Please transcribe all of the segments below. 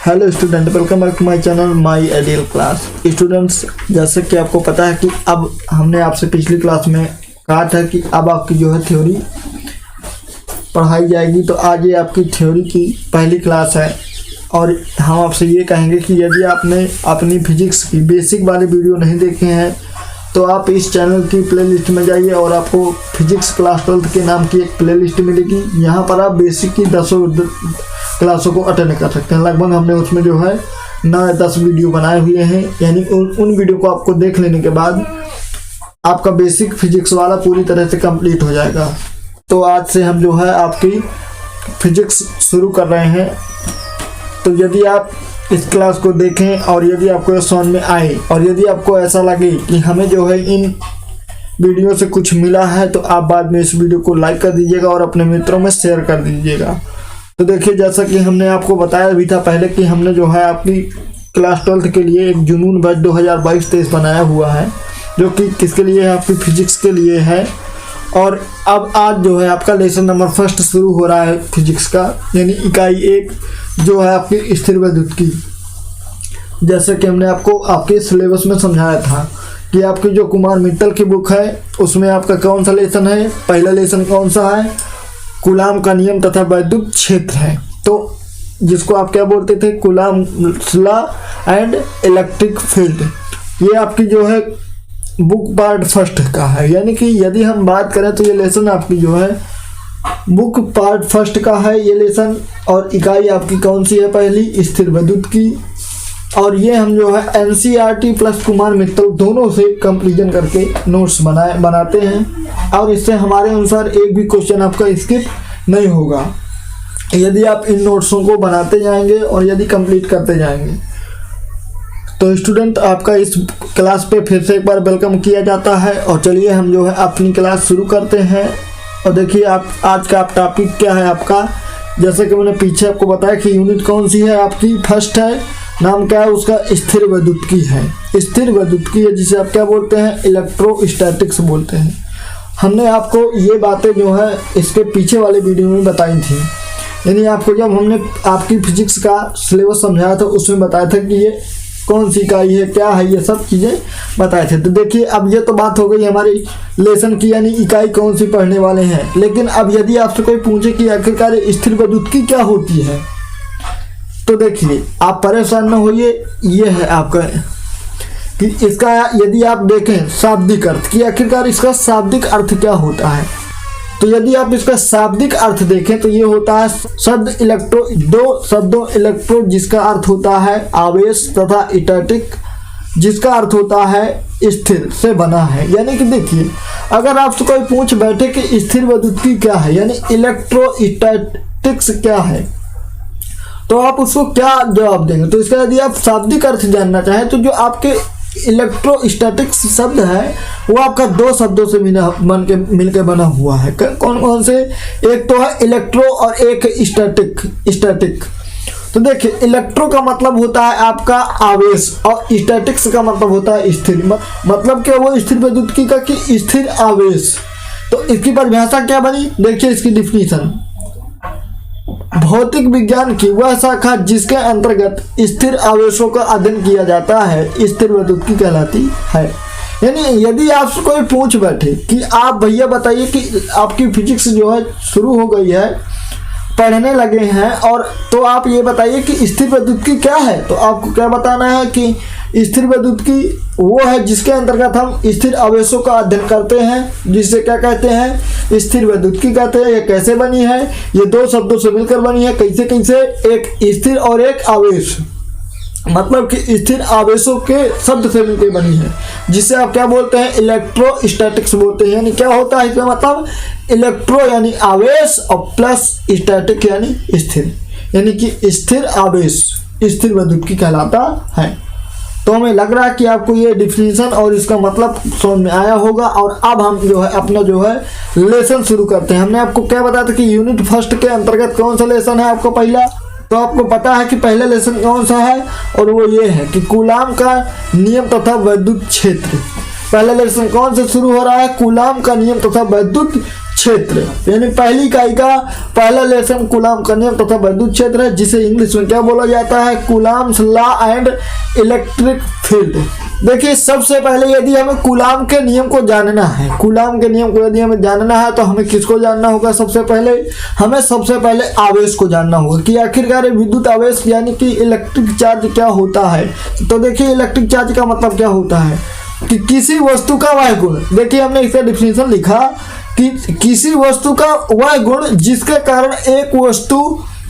Hello student, welcome back to my channel my ideal class. Students, जैसे कि आपको पता है कि अब हमने आपसे पिछली क्लास में कहा था कि अब आपकी जो है थ्योरी पढ़ाई जाएगी। तो आज ये आपकी थ्योरी की पहली क्लास है और हम आपसे ये कहेंगे कि यदि आपने अपनी फिजिक्स की बेसिक वाले वीडियो नहीं देखे हैं तो आप इस चैनल की प्लेलिस्ट में जाइए और आपको फिजिक्स क्लास 12 के नाम की एक प्लेलिस्ट मिलेगी। यहाँ पर आप बेसिक की 10 क्लासों को अटेंड कर सकते हैं। लगभग हमने उसमें जो है 9 या 10 वीडियो बनाए हुए हैं, यानी उन वीडियो को आपको देख लेने के बाद आपका बेसिक फिजिक्स वाला पूरी तरह से कंप्लीट हो जाएगा। तो आज से हम जो है आपकी फिजिक्स शुरू कर रहे हैं। तो यदि आप इस क्लास को देखें और यदि आपको समझ में आए और यदि आपको ऐसा लगे कि हमें जो है इन वीडियो से कुछ मिला है तो आप बाद में इस वीडियो को लाइक कर दीजिएगा और अपने मित्रों में शेयर कर दीजिएगा। तो देखिए, जैसा कि हमने आपको बताया भी था पहले कि हमने जो है आपकी क्लास 12 के लिए एक जुनून बैच 2022-23 बनाया हुआ है, जो कि किसके लिए है? आपकी फिजिक्स के लिए है। और अब आज जो है आपका लेसन नंबर 1 शुरू हो रहा है फिजिक्स का, यानी इकाई 1 जो है आपकी स्थिर वैद्युत की। जैसे कि हमने आपको आपके सिलेबस में समझाया था कि आपकी जो कुमार मित्तल की बुक है उसमें आपका कौन सा लेसन है, पहला लेसन कौन सा है? कूलाम का नियम तथा वैद्युत क्षेत्र है। तो जिसको आप क्या बोलते थे? Coulombs law and electric field. ये आपकी जो है बुक पार्ट 1 का है, यानी कि यदि हम बात करें तो ये लेसन आपकी जो है बुक पार्ट 1 का है ये लेसन। और इकाई आपकी कौन सी है? पहली स्थिर वैद्युत की। और ये हम जो है एनसीईआरटी प्लस कुमार मित्तल दोनों से कंपैरिजन करके नोट्स बनाते हैं और इससे हमारे अनुसार एक भी क्वेश्चन आपका स्किप नहीं होगा यदि आप इन नोट्सों को बनाते जाएंगे और यदि कंप्लीट करते जाएंगे। तो स्टूडेंट, आपका इस क्लास पे फिर से एक बार वेलकम किया जाता है और चलिए हम जो है अपनी क्लास शुरू करते हैं। और देखिए, आप आज का टॉपिक क्या है आपका? जैसे कि मैंने पीछे आपको बताया कि यूनिट कौन सी है आपकी? 1 है। नाम क्या है उसका? स्थिर वैद्युतिकी है। स्थिर वैद्युतिकी है जिसे आप क्या बोलते हैं? इलेक्ट्रोस्टैटिक्स बोलते हैं। हमने आपको ये बातें जो है इसके पीछे वाले वीडियो में बताई थी, यानी आपको जब हमने आपकी फिजिक्स का सिलेबस समझाया था उसमें बताया था कि ये कौन सी इकाई है, क्या है, ये सब चीज़ें बताए थे। तो देखिए, अब ये तो बात हो गई हमारी लेसन की, यानी इकाई कौन सी पढ़ने वाले हैं। लेकिन अब यदि आपसे कोई पूछे कि आखिरकार स्थिर वैद्युतिकी क्या होती है, तो देखिए आप परेशान न होइए। ये है आपका कि इसका यदि आप देखें शाब्दिक अर्थ कि आखिरकार इसका शाब्दिक अर्थ क्या होता है, तो यदि आप इसका शाब्दिक अर्थ देखें तो ये होता है शब्द इलेक्ट्रो, 2 शब्दों इलेक्ट्रो जिसका अर्थ होता है आवेश तथा स्टैटिक जिसका अर्थ होता है स्थिर से बना है। यानी कि देखिए, अगर आपसे कोई पूछ बैठे कि स्थिर वैद्युतिकी क्या है यानी इलेक्ट्रोस्टैटिक्स क्या है, तो आप उसको क्या जवाब देंगे? तो इसका यदि आप शाब्दिक अर्थ जानना चाहें तो जो आपके इलेक्ट्रोस्टैटिक्स शब्द है वो आपका 2 शब्दों से मिलकर बना हुआ है। कौन कौन से? एक तो है इलेक्ट्रो और एक स्टैटिक। तो देखिए, इलेक्ट्रो का मतलब होता है आपका आवेश और स्टैटिक्स का मतलब होता है स्थिर। मतलब क्या वो स्थिर वैद्युतिकी का कि स्थिर आवेश। तो इसकी परिभाषा क्या बनी? देखिए इसकी डिफिनीशन, भौतिक विज्ञान की वह शाखा जिसके अंतर्गत स्थिर आवेशों का अध्ययन किया जाता है स्थिर वैद्युतिकी कहलाती है। यानी यदि आपसे कोई पूछ बैठे कि आप भैया बताइए कि आपकी फिजिक्स जो है शुरू हो गई है, पढ़ने लगे हैं, और तो आप ये बताइए कि स्थिर वैद्युतिकी क्या है। तो आपको क्या बताना है कि स्थिर वैद्युतिकी वो है जिसके अंतर्गत हम स्थिर आवेशों का अध्ययन करते हैं, जिसे क्या कहते हैं? स्थिर वैद्युतिकी कहते हैं। ये कैसे बनी है? ये 2 शब्दों से मिलकर बनी है। कैसे कैसे? एक स्थिर और एक आवेश, मतलब कि स्थिर आवेशों के शब्द से मिलकर बनी है, जिसे आप क्या बोलते हैं? इलेक्ट्रोस्टैटिक्स बोलते हैं। यानी क्या होता है इसका मतलब? इलेक्ट्रो यानी आवेश और प्लस स्टैटिक यानी स्थिर, यानी कि स्थिर आवेश स्थिर वैद्युतिकी कहलाता है। तो हमें लग रहा है कि आपको ये डिफिनीशन और इसका मतलब समझ में आया होगा। और अब हम जो है अपना जो है लेसन शुरू करते हैं। हमने आपको क्या बताया था कि यूनिट 1 के अंतर्गत कौन सा लेसन है आपको पहला? तो आपको पता है कि पहला लेसन कौन सा है, और वो ये है कि कूलाम का नियम तथा वैद्युत क्षेत्र। पहला लेसन कौन से शुरू हो रहा है? कूलाम का नियम तथा वैद्युत क्षेत्र, यानी पहली इकाई का पहला लेसन कूलाम का नियम तथा वैद्युत क्षेत्र है, जिसे इंग्लिश में क्या बोला जाता है, coulombs law and electric field. देखिए सबसे पहले यदि हमें कूलाम के नियम को जानना है, कूलाम के नियम को यदि हमें जानना है तो हमें किसको जानना होगा, सबसे पहले आवेश को जानना होगा कि आखिरकार विद्युत आवेश यानी कि इलेक्ट्रिक चार्ज क्या होता है। तो देखिए इलेक्ट्रिक चार्ज का मतलब क्या होता है कि किसी वस्तु का वह गुण, देखिए हमने इसका डिफिनेशन लिखा कि किसी वस्तु का वह गुण जिसके कारण एक वस्तु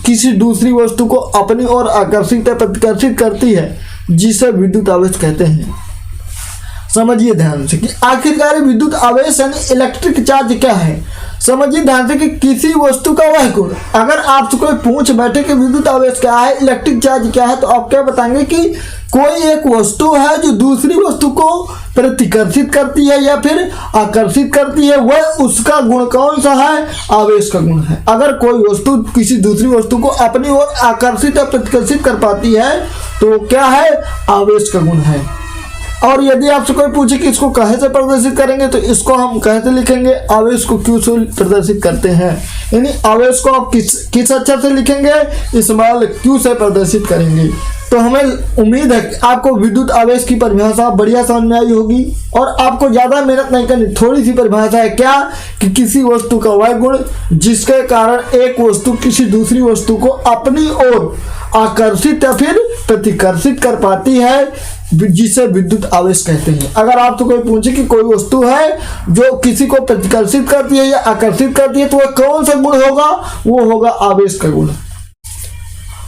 किसी दूसरी वस्तु को अपनी ओर आकर्षित या प्रतिकर्षित करती है, जिसे विद्युत आवेश कहते हैं। समझिए ध्यान से कि आखिरकार विद्युत आवेश यानी इलेक्ट्रिक चार्ज क्या है। समझिए ध्यान से कि किसी वस्तु का वह गुण, अगर आपसे कोई पूछ बैठे कि विद्युत आवेश क्या है, इलेक्ट्रिक चार्ज क्या है, तो आप क्या बताएंगे कि कोई एक वस्तु है जो दूसरी वस्तु को प्रतिकर्षित करती है या फिर आकर्षित करती है, वह उसका गुण कौन सा है, आवेश का गुण है। अगर कोई वस्तु किसी दूसरी वस्तु को अपनी ओर आकर्षित या प्रतिकर्षित कर पाती है तो क्या है, आवेश का गुण है। और यदि आपसे कोई पूछे कि इसको कहे से प्रदर्शित करेंगे तो इसको हम कहे से लिखेंगे, आवेश को क्यू से प्रदर्शित करते हैं, यानी आवेश को आप किस अक्षर से लिखेंगे, स्मॉल क्यू से प्रदर्शित करेंगे। तो हमें उम्मीद है कि आपको विद्युत आवेश की परिभाषा बढ़िया समझ में आई होगी और आपको ज़्यादा मेहनत नहीं करनी, थोड़ी सी परिभाषा है क्या कि किसी वस्तु का वह गुण जिसके कारण एक वस्तु किसी दूसरी वस्तु को अपनी ओर आकर्षित या फिर प्रतिकर्षित कर पाती है, जिसे विद्युत आवेश कहते हैं। अगर आपसे कोई पूछे कि कोई वस्तु है जो किसी को प्रतिकर्षित करती है या आकर्षित करती है तो वह कौन सा गुण होगा, वो होगा आवेश का गुण।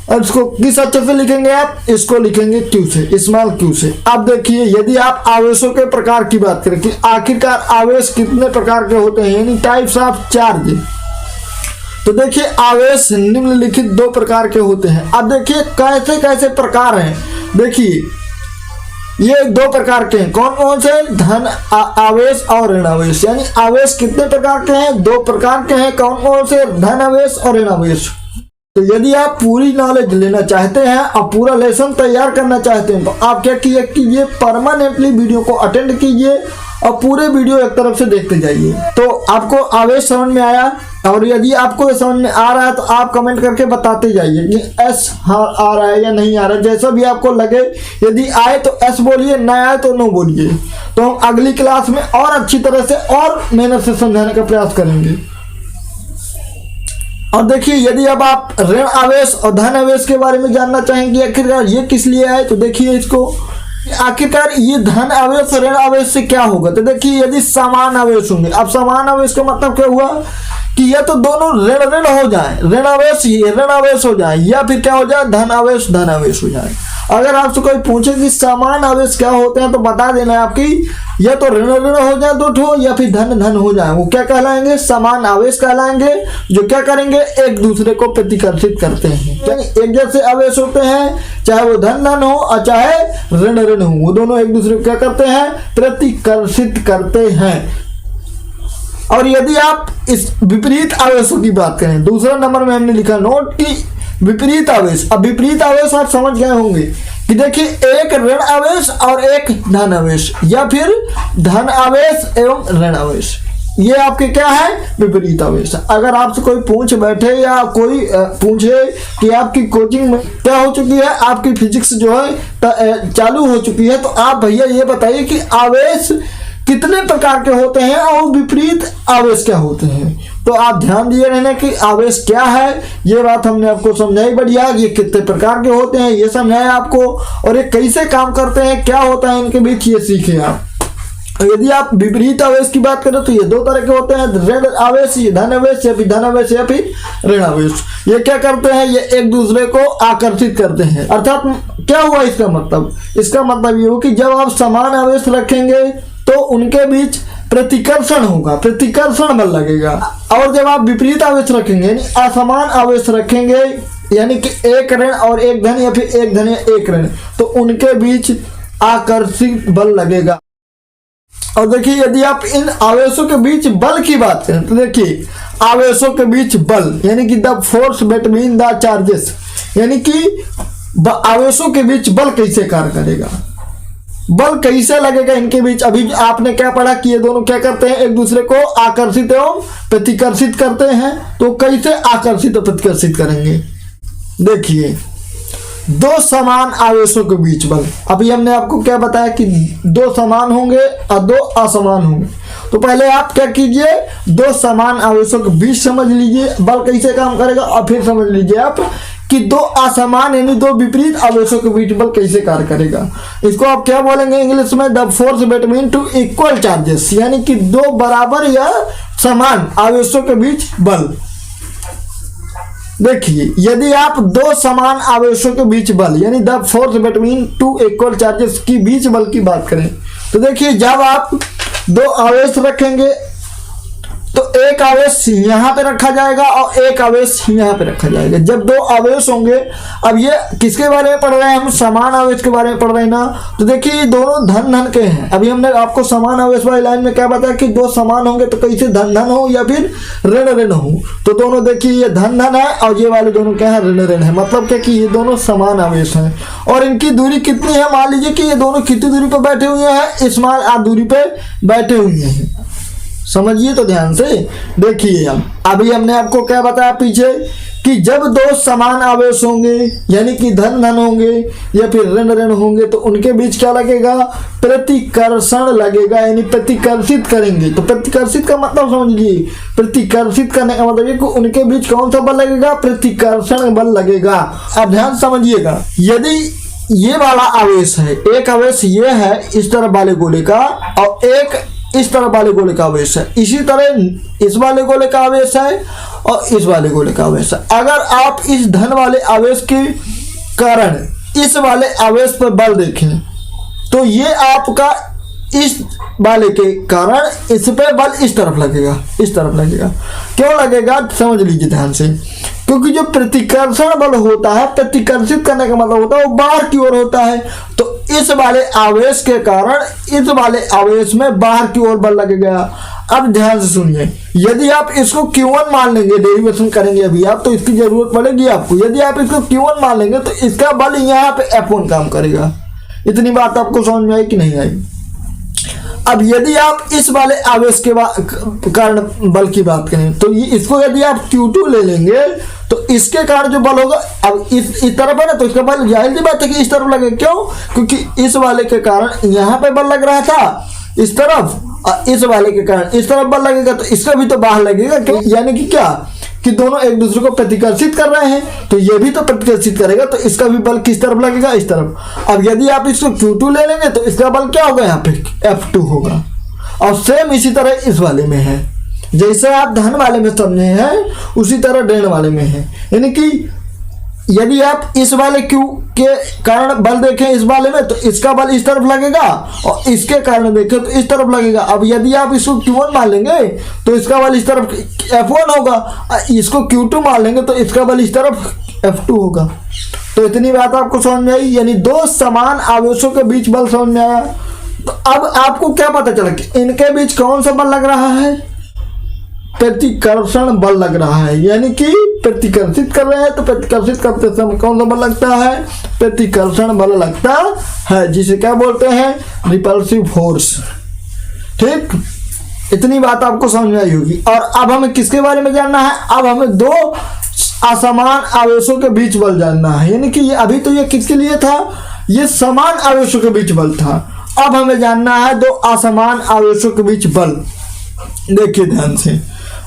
और इसको किस अक्षर से लिखेंगे आप, इसको लिखेंगे क्यू से, स्मॉल क्यू से। अब देखिए यदि आप आवेशों के प्रकार की बात करें कि आखिरकार आवेश कितने प्रकार के होते हैं, यानी टाइप्स ऑफ चार्ज, तो देखिए आवेश निम्नलिखित दो प्रकार के होते हैं। अब देखिए कैसे कैसे प्रकार हैं, देखिए ये दो प्रकार के हैं, कौन कौन से, धन आवेश और ऋण आवेश। यानी आवेश कितने प्रकार के हैं, दो प्रकार के हैं, कौन कौन से, धन आवेश और ऋण आवेश। तो यदि आप पूरी नॉलेज लेना चाहते हैं और पूरा लेसन तैयार करना चाहते हैं तो आप क्या कीजिए, परमानेंटली वीडियो को अटेंड कीजिए और पूरे वीडियो एक तरफ से देखते जाइए। तो आपको आवेश समझ में आया, और यदि आपको ये समझ में आ रहा है तो आप कमेंट करके बताते जाइए कि एस हाँ आ रहा है या नहीं आ रहा है, जैसा भी आपको लगे। यदि आए तो एस बोलिए, ना आए तो नो बोलिए। तो हम अगली क्लास में और अच्छी तरह से और मेहनत से समझाने का प्रयास करेंगे। और देखिए यदि अब आप ऋण आवेश और धन आवेश के बारे में जानना चाहेंगे आखिरकार ये किस लिए आए, तो देखिए इसको आखिरकार ये धन आवेश और ऋण आवेश से क्या होगा। तो देखिए यदि समान आवेश होंगे, अब समान आवेश का मतलब क्या हुआ कि या तो दोनों ऋण ऋण हो जाए, ऋण आवेश हो जाए, या फिर क्या हो जाए, धन आवेश हो जाए। अगर आपसे कोई पूछे कि समान आवेश क्या होते हैं तो बता देना है आपकी, या तो ऋण ऋण हो जाए दो ठो, या फिर धन धन हो जाए, वो क्या कहलाएंगे, समान आवेश कहलाएंगे, जो क्या करेंगे, एक दूसरे को प्रतिकर्षित करते हैं। एक जैसे आवेश होते हैं, चाहे वो धन धन हो और चाहे ऋण ऋण हो, वो दोनों एक दूसरे को क्या करते हैं, प्रतिकर्षित करते हैं। और यदि आप इस विपरीत आवेशों की बात करें, दूसरा नंबर में हमने लिखा नोट कि विपरीत आवेश। अब विपरीत आवेश आप समझ गए होंगे कि देखिए एक ऋण आवेश और एक धन आवेश, या फिर धन आवेश एवं ऋण आवेश, ये आपके क्या है, विपरीत आवेश। अगर आपसे कोई पूछ बैठे या कोई पूछे कि आपकी कोचिंग में क्या हो चुकी है, आपकी फिजिक्स जो है चालू हो चुकी है, तो आप भैया ये बताइए कि आवेश कितने प्रकार के होते हैं और विपरीत आवेश क्या होते हैं। तो आप ध्यान दिए रहना कि आवेश क्या है, ये बात हमने आपको समझाई बढ़िया, ये कितने प्रकार के होते हैं ये समझाया आपको, और ये कैसे काम करते हैं, क्या होता है इनके बीच, ये सीखे आप। यदि आप विपरीत आवेश की बात करें तो ये दो तरह के होते हैं, ऋण आवेश, ये धन आवेश, या फिर धन आवेश या फिर ऋण आवेश। ये क्या करते हैं, ये एक दूसरे को आकर्षित करते हैं। अर्थात क्या हुआ इसका मतलब ये हो कि जब आप समान आवेश रखेंगे तो उनके बीच प्रतिकर्षण होगा, प्रतिकर्षण बल लगेगा। और जब आप विपरीत आवेश रखेंगे यानी असमान आवेश रखेंगे, यानी कि एक ऋण और एक धन, या फिर एक धन या एक ऋण, तो उनके बीच आकर्षित बल लगेगा। और देखिए यदि आप इन आवेशों के बीच बल की बात करें तो देखिए आवेशों के बीच बल यानी कि the force between the charges, यानी कि आवेशों के बीच बल कैसे कार्य करेगा। बल कैसे लगेगा इनके बीच। अभी आपने क्या पढ़ा कि ये दोनों क्या करते हैं, एक दूसरे को आकर्षित एवं प्रतिकर्षित करते हैं। तो कैसे आकर्षित और प्रतिकर्षित करेंगे, देखिए दो समान आवेशों के बीच बल। अभी हमने आपको क्या बताया कि दो समान होंगे और दो असमान होंगे। तो पहले आप क्या कीजिए, दो समान आवेशों के बीच समझ लीजिए बल कैसे काम करेगा, और फिर समझ लीजिए आप कि दो असमान यानी दो विपरीत आवेशों के बीच बल कैसे कार्य करेगा। इसको आप क्या बोलेंगे इंग्लिश में, the force between two equal charges, यानी कि दो बराबर या समान आवेशों के बीच बल। देखिए यदि आप दो समान आवेशों के बीच बल यानी the force between two equal charges की बीच बल की बात करें, तो देखिए जब आप दो आवेश रखेंगे तो एक आवेश यहाँ पे रखा जाएगा और एक आवेश यहाँ पे रखा जाएगा। जब दो आवेश होंगे, अब ये किसके बारे में पढ़ रहे हैं हम, समान आवेश के बारे में पढ़ रहे हैं ना। तो देखिए ये दोनों धन धन के हैं। अभी हमने आपको समान आवेश वाली लाइन में क्या बताया कि दो समान होंगे तो कैसे धन धन हो या फिर ऋण ऋण हो। तो दोनों देखिए ये धन धन है और ये वाले दोनों क्या है, ऋण ऋण है। मतलब क्या कि ये दोनों समान आवेश हैं और इनकी दूरी कितनी है, मान लीजिए कि ये दोनों कितनी दूरी पर बैठे हुए हैं, स्मॉल आर दूरी पे बैठे हुए हैं। समझिए तो ध्यान से देखिए। अभी हमने आपको क्या बताया पीछे कि जब दो समान आवेश होंगे यानी कि धन धन होंगे या फिर ऋण ऋण होंगे तो उनके बीच क्या लगेगा, प्रतिकर्षण लगेगा, यानी प्रतिकर्षित करेंगे। तो प्रतिकर्षित का मतलब समझिए, प्रतिकर्षित करने का मतलब ये कि उनके बीच कौन सा बल लगेगा, प्रतिकर्षण बल लगेगा। अब ध्यान समझिएगा, यदि ये वाला आवेश है, एक आवेश ये है इस तरफ वाले गोले का और एक इस तरफ वाले गोले का आवेश है, इसी तरह इस वाले गोले का आवेश है और इस वाले गोले का आवेश है। अगर आप इस धन वाले आवेश के कारण इस वाले आवेश पर बल देखें तो ये आपका इस वाले के कारण इस पे बल इस तरफ लगेगा, इस तरफ लगेगा। क्यों लगेगा समझ लीजिए ध्यान से, क्योंकि जो प्रतिकर्षण बल होता है, प्रतिकर्षित करने का मतलब होता है वो बाहर की ओर होता है। तो इस वाले आवेश के कारण इस वाले आवेश में बाहर की ओर बल लगेगा। अब ध्यान से सुनिए, यदि आप इसको Q1 मान लेंगे, डेरिवेशन करेंगे अभी आप, तो इसकी जरूरत पड़ेगी आपको। यदि आप इसको Q1 मान लेंगे तो इसका बल यहाँ पे F1 काम करेगा। इतनी बात आपको समझ में आई कि नहीं आई। अब यदि आप इस वाले आवेश के कारण बल की बात करें तो ये इसको यदि आप Q2 ले लेंगे तो इसके कारण जो बल होगा, अब इस तरफ है ना, तो इसका बल जाहिर सी बात है कि इस तरफ लगे। क्यों, क्योंकि इस वाले के कारण यहाँ पे बल लग रहा था इस तरफ, और इस वाले के कारण इस तरफ बल लगेगा तो इसका भी तो बाहर लगेगा। क्यों, यानी कि क्या कि दोनों एक दूसरे को प्रतिकर्षित कर रहे हैं, तो ये भी तो प्रतिकर्षित करेगा, तो इसका भी बल किस तरफ लगेगा, इस तरफ। अब यदि आप इसको Q2 ले लेंगे तो इसका बल क्या होगा, यहाँ पे F2 होगा। और सेम इसी तरह इस वाले में है, जैसे आप धन वाले में समझे हैं उसी तरह ऋण वाले में है। यानी कि यदि आप इस वाले Q के कारण बल देखें इस वाले में तो इसका बल इस तरफ लगेगा और इसके कारण देखें तो इस तरफ लगेगा। अब यदि आप इसको Q1 मान लेंगे तो इसका बल इस तरफ F1 होगा, इसको Q2 मान लेंगे तो इसका बल इस तरफ F2 होगा। तो इतनी बात आपको समझ में आई, यानी दो समान आवेशों के बीच बल समझ में आया। तो अब आपको क्या पता चला कि इनके बीच कौन सा बल लग रहा है, प्रतिकर्षण बल लग रहा है। यानी कि प्रतिकर्षित कर रहे हैं तो प्रतिकर्षित करते समय कौन सा बल लगता है, प्रतिकर्षण बल लगता है, जिसे क्या बोलते हैं, रिपल्सिव फोर्स। ठीक, इतनी बात आपको समझ में आई होगी। और अब हमें किसके बारे में जानना है, अब हमें दो असमान आवेशों के बीच बल जानना है। यानी कि ये अभी तो ये किसके लिए था, ये समान आवेशों के बीच बल था। अब हमें जानना है दो असमान आवेशों के बीच बल। देखिए ध्यान से,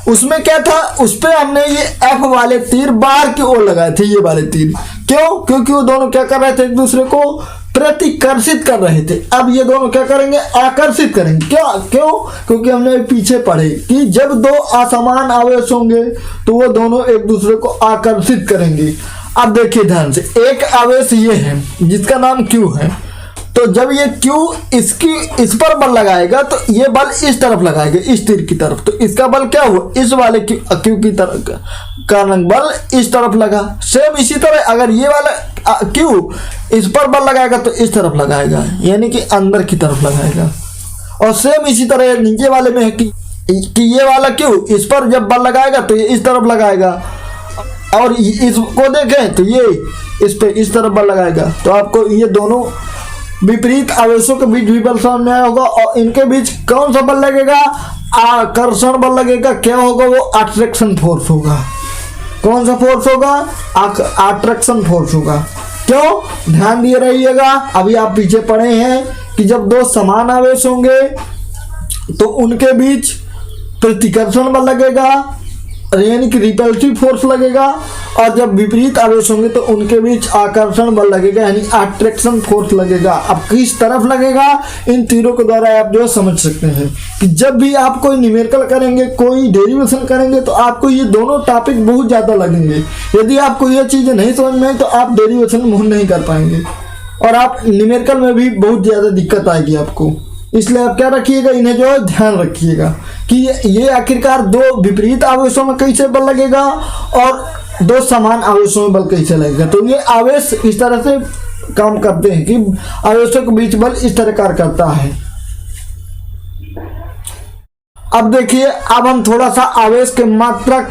उसमें क्या था, उस पे हमने ये F वाले तीर बाहर की ओर लगाए थे, ये वाले तीर। क्यों, क्योंकि वो दोनों क्या कर रहे थे, एक दूसरे को प्रतिकर्षित कर रहे थे। अब ये दोनों क्या करेंगे, आकर्षित करेंगे। क्या, क्यों, क्योंकि हमने पीछे पढ़े कि जब दो असमान आवेश होंगे तो वो दोनों एक दूसरे को आकर्षित करेंगे। अब देखिए ध्यान से, एक आवेश ये है जिसका नाम Q है, तो जब ये Q इस पर बल लगाएगा तो ये बल इस तरफ लगाएगा, इस तीर की तरफ। तो इसका बल क्या हुआ, इस वाले Q की तरफ कारण बल इस तरफ लगा। सेम इसी तरह अगर ये वाला Q इस पर बल लगाएगा तो इस तरफ लगाएगा, यानी कि अंदर की तरफ लगाएगा। और सेम इसी तरह नीचे वाले में है कि ये वाला Q इस पर जब बल लगाएगा तो ये इस तरफ लगाएगा, और इसको देखें तो ये इस पे इस तरफ बल लगाएगा। तो आपको ये दोनों विपरीत आवेशों के बीच भी बल सामने होगा और इनके बीच कौन सा बल लगेगा? आकर्षण बल लगेगा। क्या होगा? वो अट्रैक्शन फोर्स होगा। कौन सा फोर्स होगा? अट्रैक्शन फोर्स होगा। क्यों? ध्यान दिए रहिएगा, अभी आप पीछे पढ़े हैं कि जब दो समान आवेश होंगे तो उनके बीच प्रतिकर्षण बल लगेगा, यानी कि रिपल्सिव फोर्स लगेगा, और जब विपरीत आवेश होंगे तो उनके बीच आकर्षण बल लगेगा, यानी अट्रैक्शन फोर्स लगेगा। अब किस तरफ लगेगा, इन तीनों के द्वारा आप जो समझ सकते हैं कि जब भी आप कोई न्यूमेरिकल करेंगे, कोई डेरिवेशन करेंगे, तो आपको ये दोनों टॉपिक बहुत ज़्यादा लगेंगे। यदि आपको ये चीज़ें नहीं समझ में आई तो आप डेरिवेशन में नहीं कर पाएंगे और आप न्यूमेरिकल में भी बहुत ज़्यादा दिक्कत आएगी आपको। इसलिए आप क्या रखिएगा, इन्हें जो है ध्यान रखिएगा कि ये आखिरकार दो विपरीत आवेशों में कैसे बल लगेगा और दो समान आवेशों में बल कैसे लगेगा। तो ये आवेश इस तरह से काम करते हैं कि आवेशों के बीच बल इस तरह कार्य करता है। अब देखिए, अब हम थोड़ा सा आवेश के मात्रक,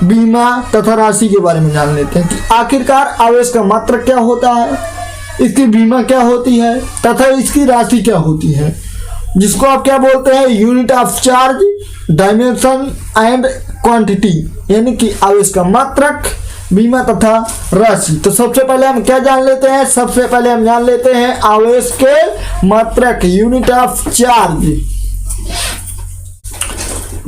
बीमा तथा राशि के बारे में जान लेते हैं कि आखिरकार आवेश का मात्रक क्या होता है, इसकी बीमा क्या होती है तथा इसकी राशि क्या होती है, जिसको आप क्या बोलते हैं? Unit of charge, dimension and quantity, यानी कि आवेश का मात्रक, बीमा तथा राशि। तो सबसे पहले हम क्या जान लेते हैं? सबसे पहले हम जान लेते हैं आवेश के मात्रक, यूनिट ऑफ चार्ज।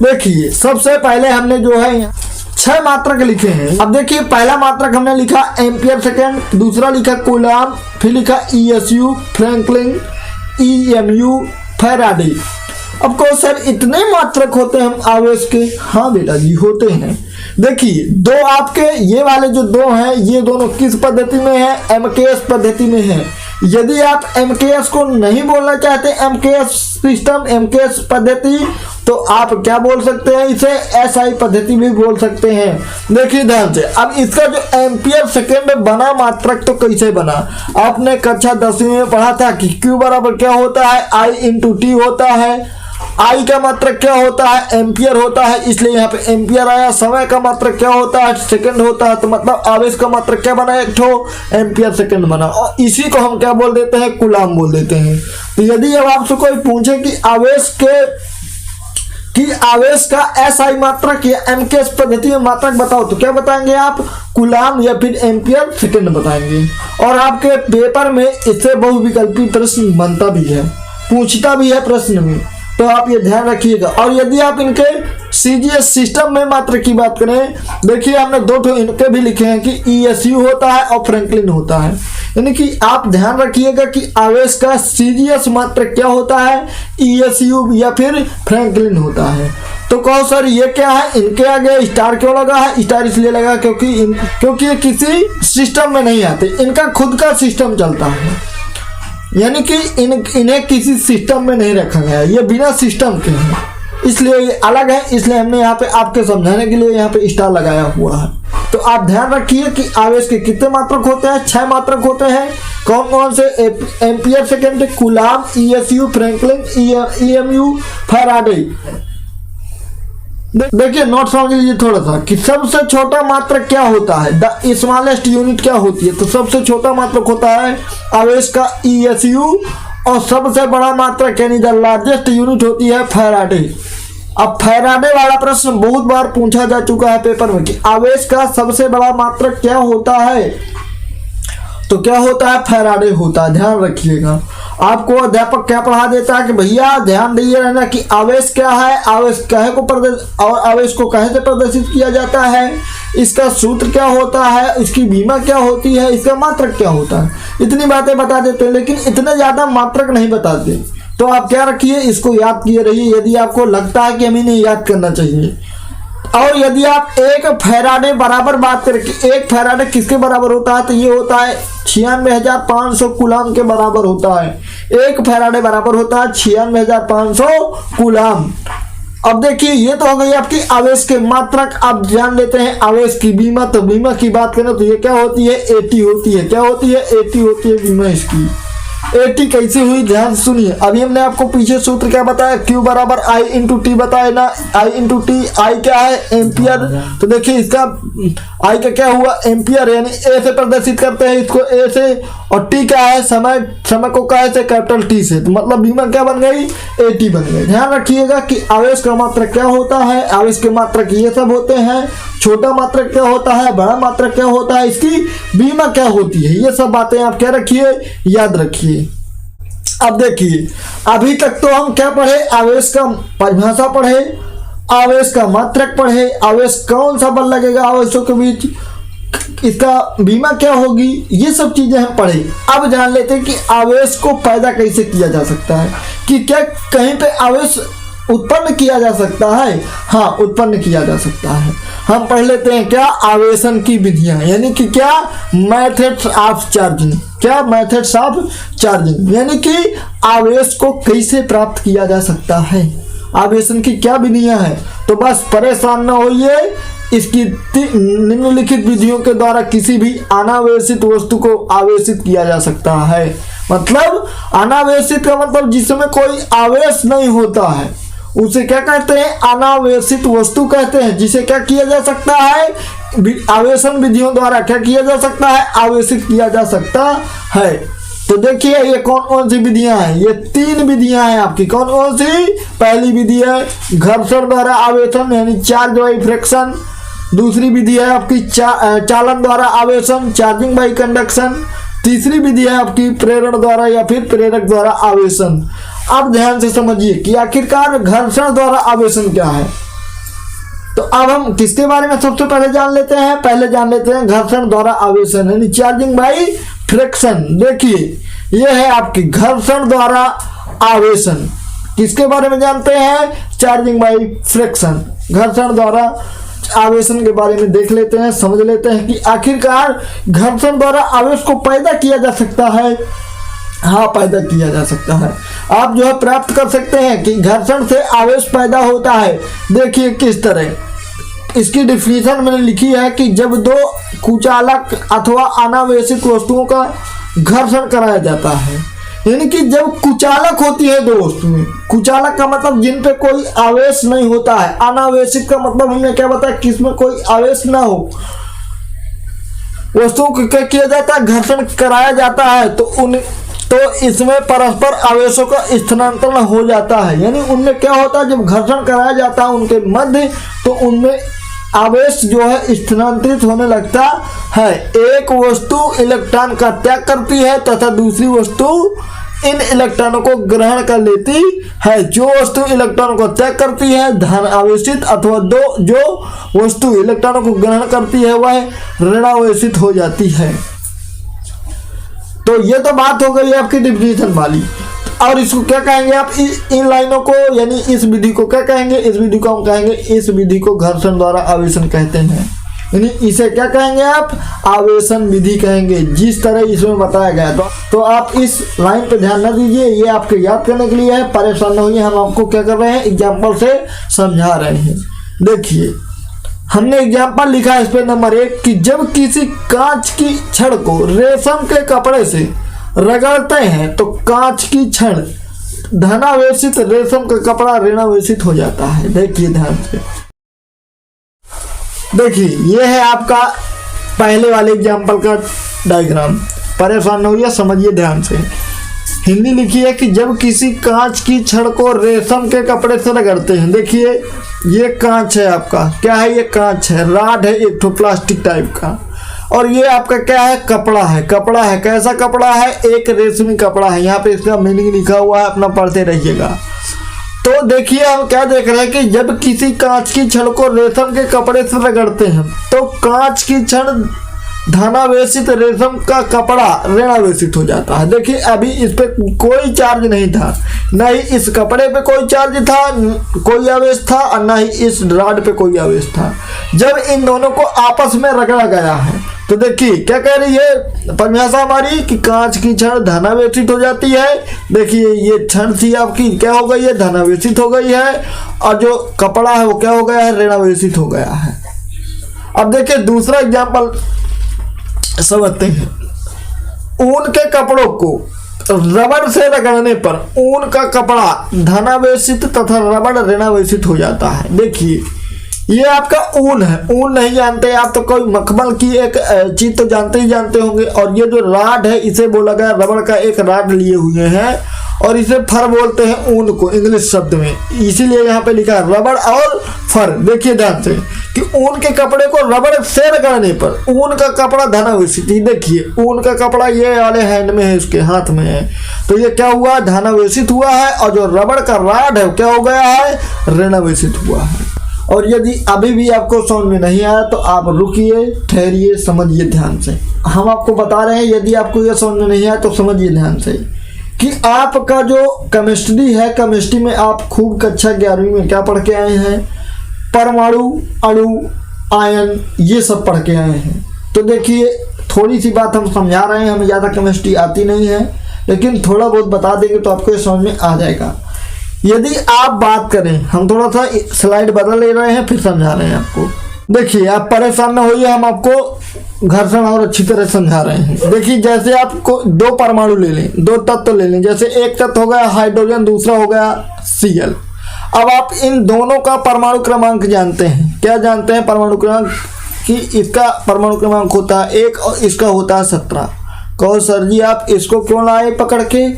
देखिए, सबसे पहले हमने जो है 6 मात्रक लिखे हैं। अब देखिए, पहला मात्रक हमने लिखा एम्पियर सेकेंड, दूसरा लिखा कूलाम, फिर लिखा ईएसयू, फ्रैंकलिन, ईएमयू, फैराडे। अब कहो सर इतने मात्रक होते हैं आवेश के? हाँ बेटा जी, होते हैं। देखिए, दो आपके ये वाले जो दो हैं, ये दोनों किस पद्धति में है? एमकेएस पद्धति में है। यदि आप एमकेएस को नहीं बोलना चाहते, एमकेएस सिस्टम, एमकेएस पद्धति, तो आप क्या बोल सकते हैं? इसे एसआई पद्धति भी बोल सकते हैं। देखिए ध्यान से, अब इसका जो एम्पियर सेकेंड बना मात्रक तो कैसे बना? आपने कक्षा 10वीं में पढ़ा था कि Q बराबर क्या होता है? I इंटू टी होता है। आई का मात्रक क्या होता है? एम्पियर होता है, इसलिए यहाँ पे एम्पियर आया। समय का मात्रक क्या होता है? सेकंड होता है, तो मतलब आवेश का मात्रक क्या बना? एक ठो एम्पियर सेकंड बना, और इसी को हम क्या बोल देते हैं? कूलाम बोल देते हैं। तो यदि अब आपसे कोई पूछे कि आवेश का एसआई मात्रक या एमकेएस पद्धति में मात्रक बताओ, तो क्या बताएंगे आप? कूलाम या फिर एम्पियर सेकंड बताएंगे। और आपके पेपर में इससे बहुविकल्पी प्रश्न बनता भी है, पूछता भी है प्रश्न में, तो आप ये ध्यान रखिएगा। और यदि आप इनके सीजीएस सिस्टम में मात्रक की बात करें, देखिए हमने दो ठो इनके भी लिखे हैं कि ईएसयू होता है और फ्रैंकलिन होता है। यानी कि आप ध्यान रखिएगा कि आवेश का सीजीएस मात्रक क्या होता है? ईएसयू या फिर फ्रैंकलिन होता है। तो कहो सर ये क्या है? इनके आगे स्टार क्यों लगा है? स्टार इसलिए लगा क्योंकि ये किसी सिस्टम में नहीं आते, इनका खुद का सिस्टम चलता है, यानी कि इन्हें किसी सिस्टम में नहीं रखा गया, ये बिना सिस्टम के हैं, इसलिए ये अलग है। इसलिए हमने यहाँ पे आपके समझाने के लिए यहाँ पे स्टार लगाया हुआ है। तो आप ध्यान रखिए कि आवेश के कितने मात्रक होते हैं? 6 मात्रक होते हैं। कौन कौन से? Ampere second, coulomb, ईएसयू, Franklin, EMU, Faraday. देखिए नोट समझ लीजिए थोड़ा सा कि सबसे छोटा मात्रक क्या होता है? द स्मॉलेस्ट यूनिट क्या होती है? तो सबसे छोटा मात्रक होता है आवेश का ईएसयू, और सबसे बड़ा मात्रक यानी द लार्जेस्ट यूनिट होती है फैराडे। अब फैराडे वाला प्रश्न बहुत बार पूछा जा चुका है पेपर में कि आवेश का सबसे बड़ा मात्रक क्या होता है? तो क्या होता है? फैराडे होता है। ध्यान रखिएगा, आपको अध्यापक क्या पढ़ा देता है कि भैया ध्यान दिए रहना कि आवेश क्या है, आवेश काहे को और आवेश को काहे से प्रदर्शित किया जाता है, इसका सूत्र क्या होता है, इसकी बीमा क्या होती है, इसका मात्रक क्या होता है। इतनी बातें बता देते हैं, लेकिन इतने ज्यादा मात्रक नहीं बताते। तो आप क्या रखिए, इसको याद किए रहिए यदि आपको लगता है कि हमें नहीं याद करना चाहिए। और यदि आप एक फैराडे बराबर बात करें कि एक फैराडे किसके बराबर होता है, तो ये होता है 96,500 कूलाम के बराबर होता है। एक फैराडे बराबर होता है 96,500 कूलाम। अब देखिए ये तो हो गई आपकी आवेश के मात्रक। अब जान लेते हैं आवेश की बीमा। तो बीमा की बात करें तो ये क्या होती है? एटी होती है। क्या होती है? एटी होती है बीमा इसकी। 80 कैसे हुई, ध्यान से सुनिए। अभी हमने आपको पीछे सूत्र क्या बताया, Q बराबर I इंटू टी बताया ना, I इंटू टी, I क्या है एम्पियर। तो देखिए इसका I का क्या हुआ एम्पियर, यानी A से प्रदर्शित करते हैं इसको A से, और T क्या है समय, समय को क्या है कैपिटल T से, तो मतलब बीमा क्या बन गई 80 बन गई। ध्यान रखिएगा कि आवेश का मात्रक क्या होता है, आवेश के मात्रक ये सब होते हैं, छोटा मात्रक क्या होता है, बड़ा मात्रक क्या होता है, इसकी बीमा क्या होती है, ये सब बातें आप क्या रखिए याद रखिए। अब देखिए अभी तक तो हम क्या पढ़े, आवेश का परिभाषा पढ़े, आवेश का मात्रक पढ़े, आवेश कौन सा बल लगेगा आवेशों के बीच, इसका बीमा क्या होगी, ये सब चीजें हम पढ़े। अब जान लेते हैं कि आवेश को पैदा कैसे किया जा सकता है, कि क्या कहीं पे आवेश उत्पन्न किया जा सकता है, हाँ उत्पन्न किया जा सकता है। हम पढ़ लेते हैं क्या आवेशन की विधियां, यानी कि क्या मेथड्स ऑफ चार्जिंग, क्या मेथड्स ऑफ चार्जिंग, यानी कि आवेश को कैसे प्राप्त किया जा सकता है, आवेशन की क्या विधियां हैं। तो बस परेशान न होइए, इसकी निम्नलिखित विधियों के द्वारा किसी भी अनावेशित वस्तु को आवेशित किया जा सकता है। मतलब अनावेशित का मतलब जिसमें कोई आवेश नहीं होता है उसे क्या कहते हैं, अनावेशित वस्तु कहते हैं, जिसे क्या किया जा सकता है, आवेशन विधियों द्वारा क्या किया जा सकता है, आवेशित किया जा सकता है। तो देखिए ये कौन कौन सी विधियां हैं, ये 3 विधियां हैं आपकी, कौन कौन सी, पहली विधि है घर्षण द्वारा आवेशन यानी चार्ज बाई फ्रिक्शन, दूसरी विधि है आपकी चालन द्वारा आवेशन चार्जिंग बाई कंडक्शन, तीसरी विधि है आपकी प्रेरण द्वारा या फिर प्रेरक द्वारा आवेशन। अब ध्यान से समझिए कि आखिरकार घर्षण द्वारा आवेशन क्या है। तो अब हम किसके बारे में सबसे पहले जान लेते हैं, पहले जान लेते हैं घर्षण द्वारा आवेशन यानी चार्जिंग बाई फ्रिक्शन। देखिए यह है आपकी घर्षण द्वारा आवेशन, किसके बारे में जानते हैं, चार्जिंग बाई फ्रिक्शन, घर्षण द्वारा आवेशन के बारे में देख लेते हैं, समझ लेते हैं कि आखिरकार घर्षण द्वारा आवेश को पैदा किया जा सकता है, हाँ पैदा किया जा सकता है। आप जो है प्राप्त कर सकते हैं कि घर्षण से आवेश पैदा होता है। देखिए किस तरह, इसकी डिफिनीशन मैंने लिखी है कि जब 2 कुचालक अथवा अनावेशित वस्तुओं का घर्षण कराया जाता है, यानी कि जब कुचालक होती है 2 वस्तुएं, कुचालक का मतलब जिन पे कोई आवेश नहीं होता है, अनावेशित का मतलब हमने क्या बताया कि इसमें कोई आवेश ना हो, वस्तुओं को क्या किया जाता है, घर्षण कराया जाता है, तो इसमें परस्पर आवेशों का स्थानांतरण हो जाता है। यानी उनमें क्या होता है, जब घर्षण कराया जाता है उनके मध्य, तो उनमें आवेश जो है स्थानांतरित होने लगता है। एक वस्तु इलेक्ट्रॉन का त्याग करती है तथा दूसरी वस्तु इन इलेक्ट्रॉनों को ग्रहण कर लेती है। जो वस्तु इलेक्ट्रॉन को त्याग करती है धन आवेशित, अथवा जो वस्तु इलेक्ट्रॉनों को ग्रहण करती है वह ऋणावेशित हो जाती है। तो ये तो बात हो गई आपकी डिफिनीशन वाली। और इसको क्या कहेंगे आप, इन लाइनों को यानी इस विधि को क्या कहेंगे, इस विधि को हम कहेंगे, इस विधि को घर्षण द्वारा आवेशन कहते हैं। यानी इसे क्या कहेंगे आप, आवेशन विधि कहेंगे, जिस तरह इसमें बताया गया। तो आप इस लाइन पे ध्यान न दीजिए, ये आपके याद करने के लिए है, परेशान न होइए, हम आपको क्या कर रहे हैं, एग्जाम्पल से समझा रहे हैं। देखिए हमने एग्जाम्पल लिखा है इस पे नंबर 1 कि जब किसी कांच की छड़ को रेशम के कपड़े से रगड़ते हैं तो कांच की छड़ धनावेशित, रेशम का कपड़ा ऋणावेशित हो जाता है। देखिए ध्यान से, देखिए ये है आपका पहले वाले एग्जाम्पल का डायग्राम, परेशान न होइए, समझिए ध्यान से। हिंदी लिखी है कि जब किसी कांच की छड़ को रेशम के कपड़े से रगड़ते हैं, देखिए ये कांच है आपका, क्या है, ये कांच है, राड है एक तो प्लास्टिक टाइप का, और ये आपका क्या है, कपड़ा है। कपड़ा है, कैसा कपड़ा है, एक रेशमी कपड़ा है। यहाँ पे इसका मीनिंग लिखा हुआ है, अपना पढ़ते रहिएगा। तो देखिए हम क्या देख रहे हैं कि जब किसी कांच की छड़ को रेशम के कपड़े से रगड़ते हैं तो कांच की छड़ धनावेशित, रेशम का कपड़ा ऋणावेशित हो जाता है। देखिए अभी इस पे कोई चार्ज नहीं था, न ही इस कपड़े पे कोई चार्ज था, कोई आवेश था, और न ही इस रॉड पे कोई आवेश था। जब इन दोनों को आपस में रगड़ा गया है तो देखिए क्या कह रही है परिभाषा हमारी कि कांच की छड़ धनावेशित हो जाती है। देखिए ये छड़ थी आपकी, क्या हो गई है, धनावेशित हो गई है, और जो कपड़ा है वो क्या हो गया है, ऋणावेशित हो गया है। अब देखिए दूसरा एग्जाम्पल समझते हैं। ऊन के कपड़ों को रबड़ से रगड़ने पर ऊन का कपड़ा धनावेशित तथा रबड़ ऋणावेशित हो जाता है। देखिए ये आपका ऊन है, ऊन नहीं जानते आप तो कोई मखमल की एक चीज तो जानते ही जानते होंगे। और ये जो राड है इसे बोला गया, रबड़ का एक राड लिए हुए हैं और इसे फर बोलते हैं ऊन को इंग्लिश शब्द में, इसीलिए यहाँ पे लिखा है रबड़ और फर। देखिए ध्यान से कि ऊन के कपड़े को रबड़ से रगड़ने पर ऊन का कपड़ा धनावेशित, देखिए ऊन का कपड़ा ये वाले हैंड में है, उसके हाथ में है, तो ये क्या हुआ, धनावेशित हुआ है। और जो रबड़ का राड है क्या हो गया है, ऋणावेशित हुआ है। और यदि अभी भी आपको समझ में नहीं आया तो आप रुकिए, ठहरिए, समझिए ध्यान से। हम आपको बता रहे हैं, यदि आपको यह समझ में नहीं आया तो समझिए ध्यान से कि आपका जो केमिस्ट्री है, केमिस्ट्री में आप खूब कक्षा 11वीं में क्या पढ़ के आए हैं, परमाणु, अणु, आयन, ये सब पढ़ के आए हैं। तो देखिए थोड़ी सी बात हम समझा रहे हैं, हमें ज़्यादा केमिस्ट्री आती नहीं है, लेकिन थोड़ा बहुत बता देंगे तो आपको ये समझ में आ जाएगा। यदि आप बात करें, हम थोड़ा सा स्लाइड बदल ले रहे हैं फिर समझा रहे हैं आपको। देखिए आप परेशान न होइए, हम आपको घर्षण और अच्छी तरह समझा रहे हैं। देखिए जैसे आपको दो परमाणु ले लें, दो तत्व ले लें, जैसे एक तत्व हो गया हाइड्रोजन, दूसरा हो गया Cl। अब आप इन दोनों का परमाणु क्रमांक जानते हैं। क्या जानते हैं परमाणु क्रमांक, कि इसका परमाणु क्रमांक होता है 1 और इसका होता है 17। कहो सर जी आप इसको क्यों लाए पकड़ के,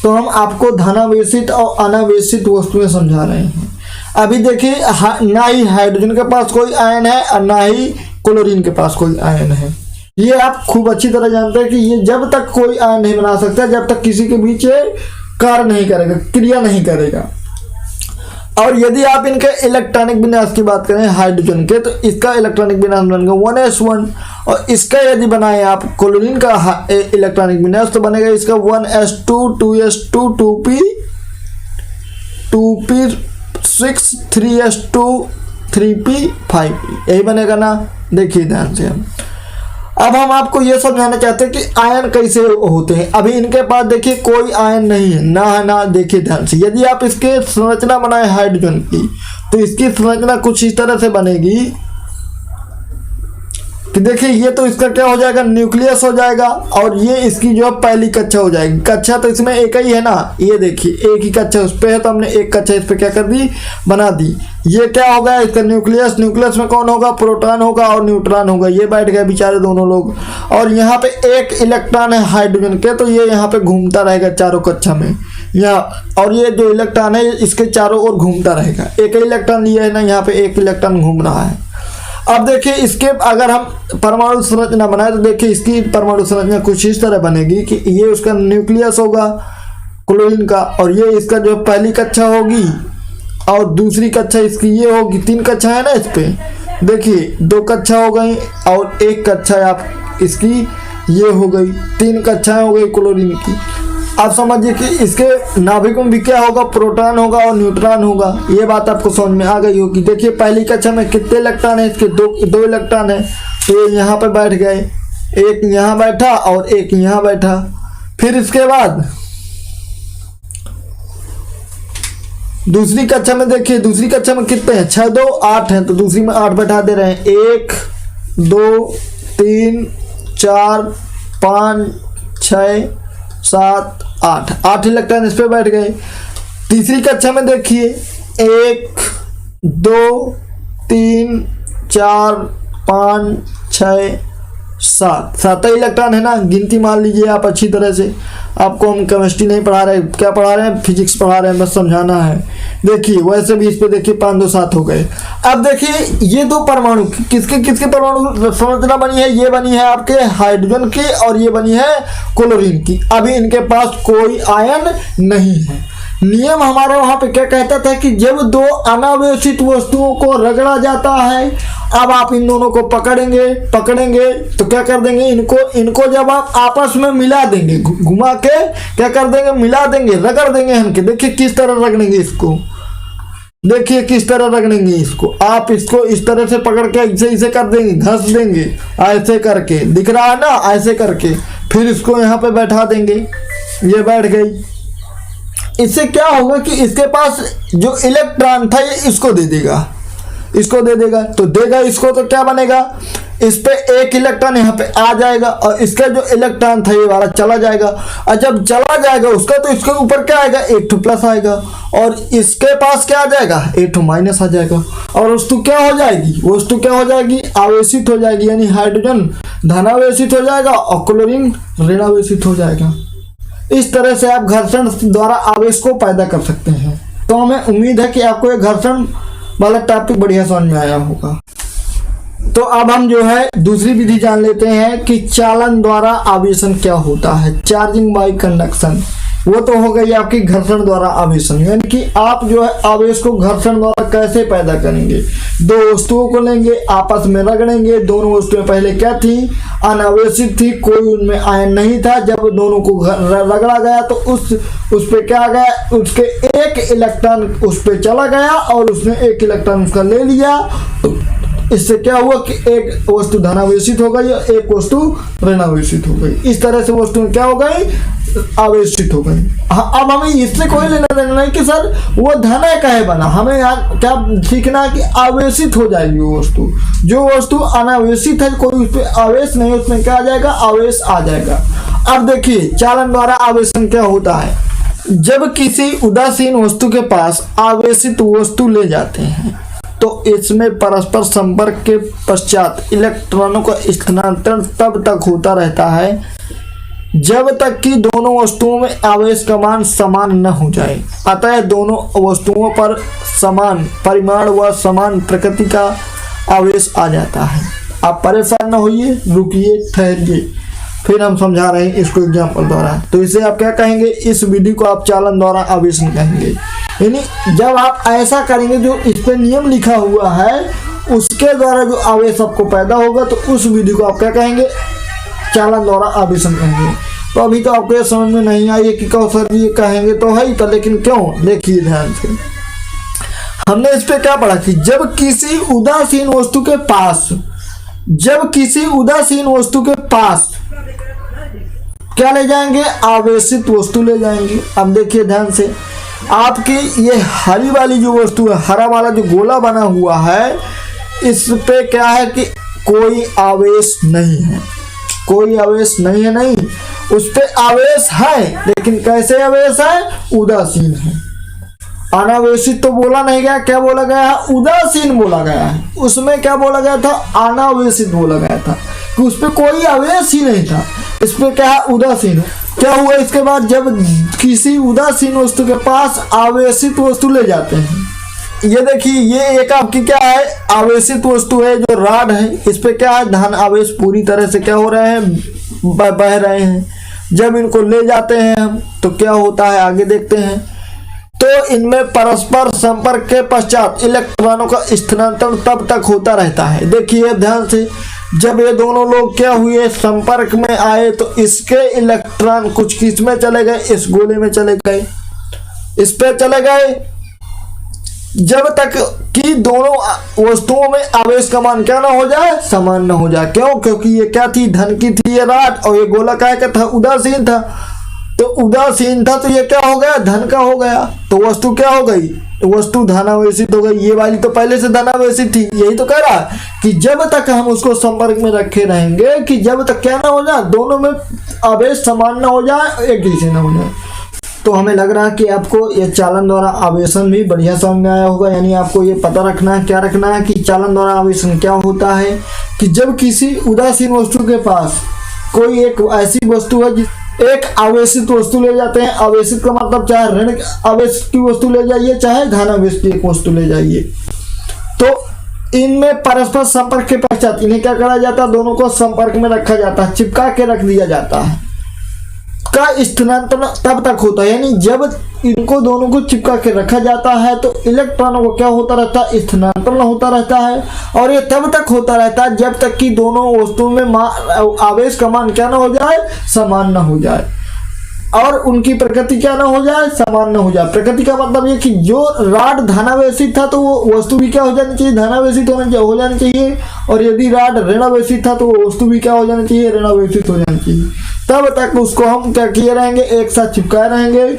तो हम आपको धनावेशित और अनावेशित वस्तुएं समझा रहे हैं। अभी देखिए ना ही हाइड्रोजन के पास कोई आयन है और ना ही क्लोरीन के पास कोई आयन है। ये आप खूब अच्छी तरह जानते हैं कि ये जब तक कोई आयन नहीं बना सकता जब तक किसी के बीच कार्य नहीं करेगा, क्रिया नहीं करेगा। और यदि आप इनके इलेक्ट्रॉनिक विन्यास की बात करें हाइड्रोजन के, तो इसका इलेक्ट्रॉनिक विन्यास बनेगा 1s1 और इसका यदि बनाए आप क्लोरीन का इलेक्ट्रॉनिक विन्यास तो बनेगा इसका 1s2 2s2 2p 2p6 3s2 3p 5p, यही बनेगा ना। देखिए ध्यान से अब हम आपको ये समझाना चाहते हैं कि आयन कैसे होते हैं। अभी इनके पास देखिए कोई आयन नहीं है, ना है ना। देखिए ध्यान से, यदि आप इसके संरचना बनाए हाइड्रोजन की तो इसकी संरचना कुछ इस तरह से बनेगी कि देखिए ये तो इसका क्या हो जाएगा, न्यूक्लियस हो जाएगा और ये इसकी जो पहली कक्षा हो जाएगी। कक्षा तो इसमें एक ही है ना, ये देखिए एक ही कक्षा उस पर है तो हमने एक कक्षा इस पर क्या कर दी, बना दी। ये क्या होगा, इसका न्यूक्लियस, न्यूक्लियस में कौन होगा, प्रोटॉन होगा और न्यूट्रॉन होगा। ये बैठ गए बेचारे दोनों लोग। और यहाँ पे एक इलेक्ट्रॉन है हाइड्रोजन के, तो ये यहाँ पे घूमता रहेगा चारों कक्षा में यहाँ, और ये जो इलेक्ट्रॉन है इसके चारों ओर घूमता रहेगा। एक ही इलेक्ट्रॉन लिया है ना, यहाँ पे एक इलेक्ट्रॉन घूम रहा है। अब देखिए इसके अगर हम परमाणु संरचना बनाए तो देखिए इसकी परमाणु संरचना कुछ इस तरह बनेगी कि ये उसका न्यूक्लियस होगा क्लोरीन का, और ये इसका जो पहली कक्षा होगी और दूसरी कक्षा इसकी ये होगी। 3 कक्षा है ना इस पे, देखिए 2 कक्षा हो गई और 1 कक्षा आप इसकी ये हो गई, 3 कक्षाएं हो गई क्लोरीन की। आप समझिए कि इसके नाभिक में भी क्या होगा, प्रोटॉन होगा और न्यूट्रॉन होगा। ये बात आपको समझ में आ गई होगी। देखिए पहली कक्षा में कितने इलेक्ट्रॉन है, इसके दो इलेक्ट्रॉन है, तो ये यहाँ पे बैठ गए, एक यहाँ बैठा और एक यहाँ बैठा। फिर इसके बाद दूसरी कक्षा में देखिए, दूसरी कक्षा में कितने हैं, 6 2 8 हैं, तो दूसरी में 8 बैठा दे रहे हैं। 1 2 3 4 5 6 7 8 इलेक्ट्रॉन इस पे बैठ गए। तीसरी कक्षा में देखिए 1 2 3 4 5 6 7 इलेक्ट्रॉन है ना, गिनती मान लीजिए आप अच्छी तरह से। आपको हम केमिस्ट्री नहीं पढ़ा रहे, क्या पढ़ा रहे हैं, फिजिक्स पढ़ा रहे हैं, बस समझाना है। देखिए वैसे भी इस पे देखिए 5 2 7 हो गए। अब देखिए ये 2 परमाणु किसके किसके परमाणु संरचना बनी है, ये बनी है आपके हाइड्रोजन की और ये बनी है क्लोरीन की। अभी इनके पास कोई आयन नहीं है। नियम हमारा वहां पे क्या कहता था कि जब 2 अनावेशित वस्तुओं को रगड़ा जाता है, अब आप इन दोनों को पकड़ेंगे तो क्या कर देंगे, इनको जब आप आपस में मिला देंगे, घुमा के क्या कर देंगे, मिला देंगे, रगड़ देंगे हमके। देखिए किस तरह रगड़ेंगे इसको, देखिए किस तरह रगड़ेंगे इसको। आप इसको इस तरह से पकड़ के ऐसे कर देंगे, घस देंगे ऐसे करके, दिख रहा है ना, ऐसे करके। फिर इसको यहाँ पे बैठा देंगे, ये बैठ गई। इससे क्या होगा कि इसके पास जो इलेक्ट्रॉन था ये इसको दे देगा, तो देगा इसको, तो क्या बनेगा, इस पे एक इलेक्ट्रॉन यहाँ पे आ जाएगा और इसका जो इलेक्ट्रॉन था ये वाला चला जाएगा, और जब चला जाएगा उसका तो इसके ऊपर क्या आएगा, एक ठो प्लस आएगा, और इसके पास क्या आ जाएगा, एक ठो माइनस आ जाएगा, और वस्तु क्या हो जाएगी, वस्तु क्या हो जाएगी, आवेशित हो जाएगी, यानी हाइड्रोजन धनावेशित हो जाएगा और क्लोरीन ऋणावेशित हो जाएगा। इस तरह से आप घर्षण द्वारा आवेश को पैदा कर सकते हैं। तो हमें उम्मीद है कि आपको ये घर्षण वाला टॉपिक बढ़िया समझ में आया होगा। तो अब हम जो है दूसरी विधि जान लेते हैं कि चालन द्वारा आवेशन क्या होता है, चार्जिंग बाय कंडक्शन। वो तो हो गई आपकी घर्षण द्वारा आवेशन, यानी कि आप जो है आवेश को घर्षण द्वारा कैसे पैदा करेंगे। दो वस्तुओं को लेंगे, आपस में रगड़ेंगे, दोनों वस्तुएं पहले क्या थी, अनावेशित थी, कोई उनमें आयन नहीं था। जब दोनों को रगड़ा गया तो उस पे क्या आ गया, उसके एक इलेक्ट्रॉन उस पे चला गया और उसने एक इलेक्ट्रॉन उसका ले लिया। तो इससे क्या हुआ कि एक वस्तु धनावेशित हो गई और एक वस्तु ऋणावेशित हो गई। इस तरह से वस्तु क्या हो गई, आवेशित हो गई। अब हमें इससे कोई लेना देना नहीं कि सर वो धन है कहे बना, हमें यहाँ क्या सीखना है कि आवेशित हो जाएगी वो वस्तु। जो वस्तु अनावेशित है, कोई उस पर आवेश नहीं, उसमें क्या आ जाएगा, आवेश आ जाएगा। अब देखिए चालन द्वारा आवेशन क्या होता है। जब किसी उदासीन वस्तु के पास आवेशित वस्तु ले जाते हैं तो इसमें परस्पर संपर्क के पश्चात इलेक्ट्रॉनों का स्थानांतरण तब तक होता रहता है जब तक कि दोनों वस्तुओं में आवेश का मान समान न हो जाए। अतः दोनों वस्तुओं पर समान परिमाण व समान प्रकृति का आवेश आ जाता है। आप परेशान न होइए, रुकिए, ठहरिए, फिर हम समझा रहे हैं इसको एग्जाम्पल द्वारा। तो इसे आप क्या कहेंगे, इस विधि को आप चालन द्वारा आवेशन कहेंगे। यानी जब आप ऐसा करेंगे जो इस पे नियम लिखा हुआ है उसके द्वारा जो आवेश आपको पैदा होगा तो उस विधि को आप क्या कहेंगे, चालन द्वारा आवेशन कहेंगे। तो अभी तो आपको ये समझ में नहीं आई कि कहो सर ये कहेंगे तो है ही तो, लेकिन क्यों, देखिए ध्यान से। हमने इस पे क्या पढ़ा कि जब किसी उदासीन वस्तु के पास क्या ले जाएंगे, आवेशित वस्तु ले जाएंगे। अब देखिए ध्यान से, आपकी ये हरी वाली जो वस्तु है, हरा वाला जो गोला बना हुआ है, इस पे क्या है कि कोई आवेश नहीं है, कोई आवेश नहीं है, नहीं, उस पे आवेश है, लेकिन कैसे आवेश है, उदासीन है। अनावेशित तो बोला नहीं गया, क्या बोला गया है, उदासीन बोला गया है। उसमें क्या बोला गया था, अनावेशित बोला गया था कि उस पे कोई आवेश ही नहीं था। इस पे क्या है, उदासीन है। क्या हुआ इसके बाद, जब किसी उदासीन वस्तु के पास आवेशित वस्तु ले जाते हैं, ये देखिए ये एक आपकी क्या है, आवेशित वस्तु है जो राड है, इस पे क्या है, धन आवेश पूरी तरह से क्या हो रहे हैं, बह रहे हैं। जब इनको ले जाते हैं हम तो क्या होता है, आगे देखते हैं। तो इनमें परस्पर संपर्क के पश्चात इलेक्ट्रॉनों का स्थानांतरण तब तक होता रहता है। देखिए ध्यान से, जब ये दोनों लोग क्या हुए, संपर्क में आए तो इसके इलेक्ट्रॉन कुछ किस में चले गए, इस गोले में चले गए, इस पे चले गए, जब तक कि दोनों वस्तुओं में आवेश का मान क्या ना हो जाए, समान ना हो जाए। क्यों, क्योंकि ये क्या थी, धन की थी ये राड, और ये गोला क्या था, उदासीन था। तो उदासीन था तो ये क्या हो गया, धन का हो गया, तो वस्तु क्या हो गई, वस्तु धनावेशित हो गई। ये वाली तो पहले से धनावेशित थी। यही तो कह रहा है कि जब तक हम उसको संपर्क में रखे रहेंगे, कि जब तक क्या ना हो जाए, दोनों में आवेश समान ना हो जाए, एक जैसे ना हो जाए। तो हमें लग रहा है कि आपको ये चालन द्वारा आवेशन भी बढ़िया समझ में आया होगा। यानी आपको ये पता रखना है, क्या रखना है, कि चालन द्वारा आवेशन क्या होता है। कि जब किसी उदासीन वस्तु के पास कोई एक ऐसी वस्तु है, एक आवेशित वस्तु ले जाते हैं। आवेशित का मतलब चाहे ऋण आवेश की वस्तु ले जाइए, चाहे धन आवेश की एक वस्तु ले जाइए, तो इनमें परस्पर संपर्क के पश्चात इन्हें क्या करा जाता है, दोनों को संपर्क में रखा जाता है, चिपका के रख दिया जाता है। का स्थानांतरण तब तक होता है, यानी जब इनको दोनों को चिपका के रखा जाता है तो इलेक्ट्रॉनों को क्या होता रहता है, स्थानांतरण होता रहता है। और ये तब तक होता रहता है जब तक कि दोनों वस्तुओं में आवेश का मान क्या ना हो जाए, समान ना हो जाए, और उनकी प्रकृति क्या ना हो जाए, समान ना हो जाए। प्रकृति का मतलब ये कि जो राड धनावेशित था तो वो वस्तु भी क्या हो जानी चाहिए, धनावेशित हो जानी चाहिए, और यदि राड ऋणावेशित था तो वो वस्तु भी क्या हो जानी चाहिए, ऋणावेशित हो जानी चाहिए। तब तक उसको हम क्या किए रहेंगे, एक साथ चिपकाए रहेंगे।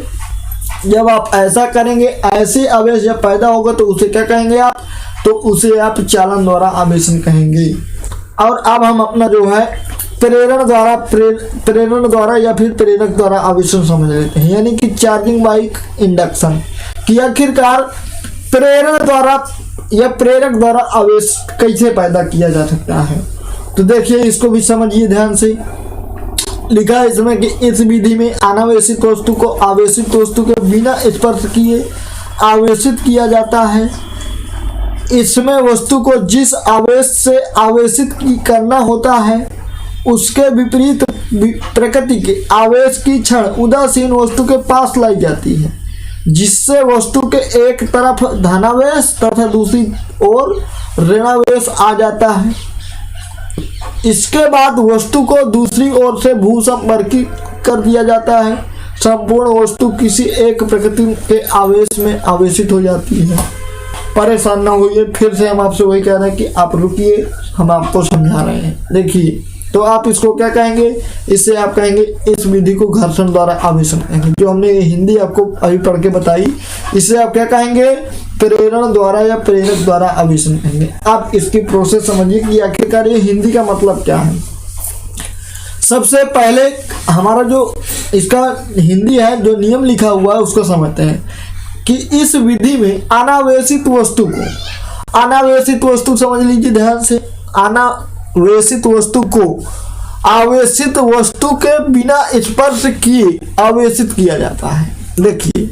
जब आप ऐसा करेंगे, ऐसे आवेश जब पैदा होगा तो उसे क्या कहेंगे आप, तो उसे आप चालन द्वारा आवेशन कहेंगे। और अब हम अपना जो है प्रेरण द्वारा या फिर प्रेरक द्वारा आवेशन समझ लेते हैं, यानी कि चार्जिंग बाई इंडक्शन, कि आखिरकार प्रेरण द्वारा या प्रेरक द्वारा आवेश कैसे पैदा किया जा सकता है। तो देखिए इसको भी समझिए ध्यान से। लिखा है इसमें कि इस विधि में अनावेशित वस्तु को आवेशित वस्तु के बिना स्पर्श किए आवेशित किया जाता है। इसमें वस्तु को जिस आवेश से आवेशित करना होता है उसके विपरीत प्रकृति के आवेश की क्षण उदासीन वस्तु के पास लाई जाती है, जिससे वस्तु के एक तरफ धनावेश तथा दूसरी ओर ऋणावेश आ जाता है। इसके बाद वस्तु को दूसरी ओर से भूसंपर्कित कर दिया जाता है। संपूर्ण वस्तु किसी एक प्रकृति के आवेश में आवेशित हो जाती है। परेशान ना होइए, फिर से हम आपसे वही कह रहे हैं कि आप रुकिए, हम आपको समझा रहे हैं। देखिए, तो आप इसको क्या कहेंगे, इससे आप कहेंगे इस विधि को घर्षण द्वारा आवेशन कहेंगे। जो हमने हिंदी आपको अभी पढ़ के बताई, इससे आप क्या कहेंगे, प्रेरण द्वारा या प्रेरक द्वारा आवेशन कहेंगे। आप इसकी प्रोसेस समझिए कि आखिरकार ये हिंदी का मतलब क्या है। सबसे पहले हमारा जो इसका हिंदी है, जो नियम लिखा हुआ है उसको समझते हैं कि इस विधि में अनावेशित वस्तु को, अनावेशित वस्तु समझ लीजिए ध्यान से, अनावेशित वस्तु को आवेशित वस्तु के बिना स्पर्श किए आवेशित किया जाता है। देखिए,